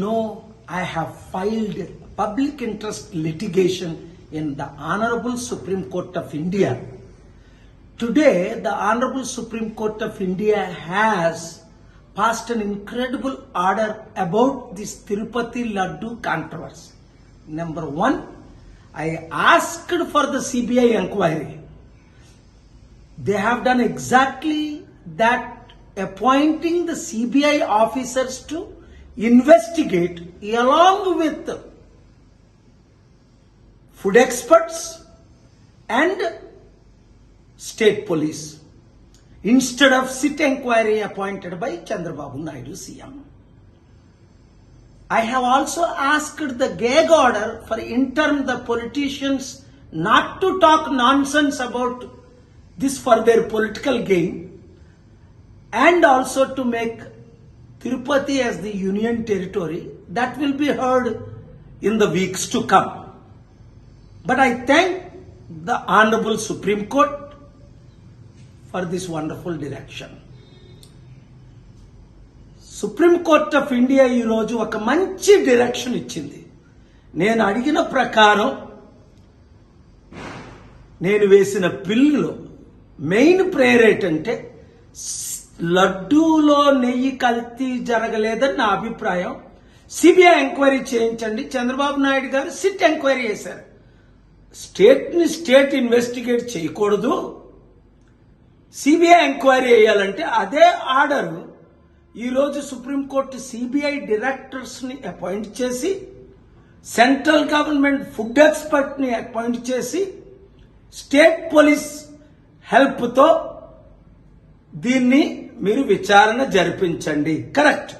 I have filed public interest litigation in the Honorable Supreme Court of India. Today, the Honorable Supreme Court of India has passed an incredible order about this Tirupati Laddu controversy. Number one, I asked for the CBI inquiry. They have done exactly that, appointing the CBI officers to investigate along with food experts and state police instead of sit inquiry appointed by Chandrababu Naidu CM. I have also asked the gag order for interim the politicians not to talk nonsense about this for their political gain, and also to make Tirupati as the union territory. That will be heard in the weeks to come. But I thank the Honorable Supreme Court for this wonderful direction. Supreme court of India ఈరోజు ఒక మంచి direction ఇచ్చింది. నేను అడిగిన ప్రకారం నేను వేసిన బిల్లులో మెయిన్ ప్రేయర్ ఏంటంటే లడ్డూలో నెయ్యి కల్తీ జరగలేదని నా అభిప్రాయం. సిబిఐ ఎంక్వైరీ చేయించండి. చంద్రబాబు నాయుడు గారు సిట్ ఎంక్వైరీ చేశారు. స్టేట్ ఇన్వెస్టిగేట్ చేయకూడదు, సిబిఐ ఎంక్వైరీ చేయాలంటే అదే ఆర్డర్ ఈరోజు సుప్రీంకోర్టు సిబిఐ డైరెక్టర్స్ ని అపాయింట్ చేసి, సెంట్రల్ గవర్నమెంట్ ఫుడ్ ఎక్స్పర్ట్ ని అపాయింట్ చేసి, స్టేట్ పోలీస్ హెల్ప్ తో దీన్ని మీరు విచారణ జరిపించండి. కరెక్ట్,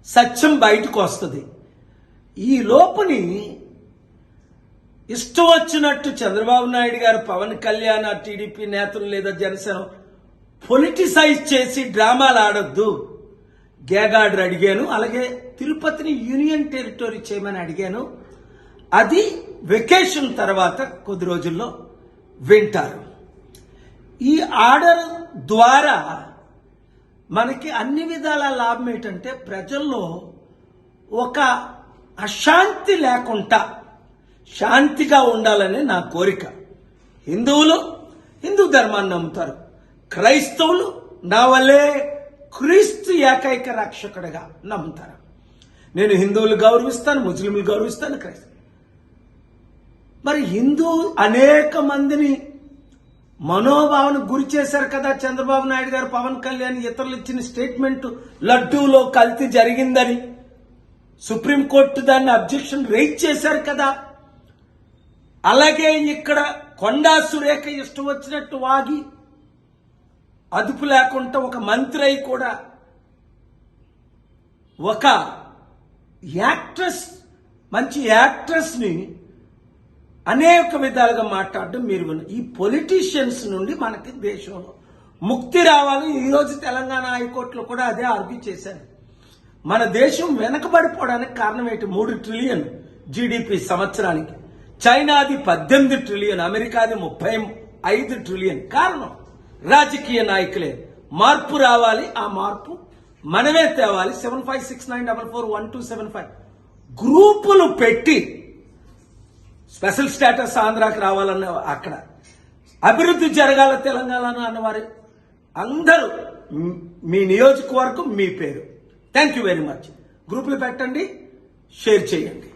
సత్యం బయటకు వస్తుంది. ఈ లోపుని ఇష్టం వచ్చినట్టు చంద్రబాబు నాయుడు గారు, పవన్ కళ్యాణ్, టీడీపీ నేతలు లేదా జనసేన పొలిటిసైజ్ చేసి డ్రామాలు ఆడొద్దు. గ్యాగ్ ఆర్డర్ అడిగాను, అలాగే తిరుపతిని యూనియన్ టెరిటరీ చేయమని అడిగాను. అది వెకేషన్ తర్వాత కొద్ది రోజుల్లో వింటారు. ఈ ఆర్డర్ ద్వారా మనకి అన్ని విధాల లాభం ఏంటంటే, ప్రజల్లో ఒక అశాంతి లేకుండా శాంతిగా ఉండాలని నా కోరిక. హిందువులు హిందూ ధర్మాన్ని నమ్ముతారు, క్రైస్తవులు నా వల్లే క్రీస్తు ఏకైక రక్షకుడిగా నమ్ముతారు. నేను హిందువులు గౌరవిస్తాను, ముస్లింలు గౌరవిస్తాను, క్రైస్తవు. మరి హిందూ అనేక మందిని మనోభావన గురి చేశారు కదా చంద్రబాబు నాయుడు గారు, పవన్ కళ్యాణ్, ఇతరులు ఇచ్చిన స్టేట్మెంట్ లడ్డూలో కల్తీ జరిగిందని సుప్రీంకోర్టు దాన్ని అబ్జెక్షన్ రైజ్ చేశారు కదా. అలాగే ఇక్కడ కొండా సురేఖ ఇష్టం వచ్చినట్టు వాగి అదుపు లేకుండా ఒక మంత్రి అయి కూడా ఒక యాక్ట్రెస్, మంచి యాక్ట్రెస్ ని అనేక విధాలుగా మాట్లాడడం మీరు ఈ పొలిటీషియన్స్ నుండి మనకి దేశంలో ముక్తి రావాలి. ఈరోజు తెలంగాణ హైకోర్టులో కూడా అదే ఆర్గ్యూ చేశారు. మన దేశం వెనకబడిపోవడానికి కారణం ఏంటి? 3 ట్రిలియన్ జీడిపి సంవత్సరానికి, చైనాది 18 ట్రిలియన్, అమెరికాది 35 ట్రిలియన్. కారణం రాజకీయ నాయకులే. మార్పు రావాలి, ఆ మార్పు మనమే తేవాలి. 7569441275 గ్రూపులు పెట్టి స్పెషల్ స్టేటస్ ఆంధ్రాకి రావాలన్న, అక్కడ అభివృద్ధి జరగాల తెలంగాణ అన్నవారు అందరూ మీ నియోజకవర్గం మీ పేరు. Thank you very much. గ్రూపులు పెట్టండి, షేర్ చేయండి.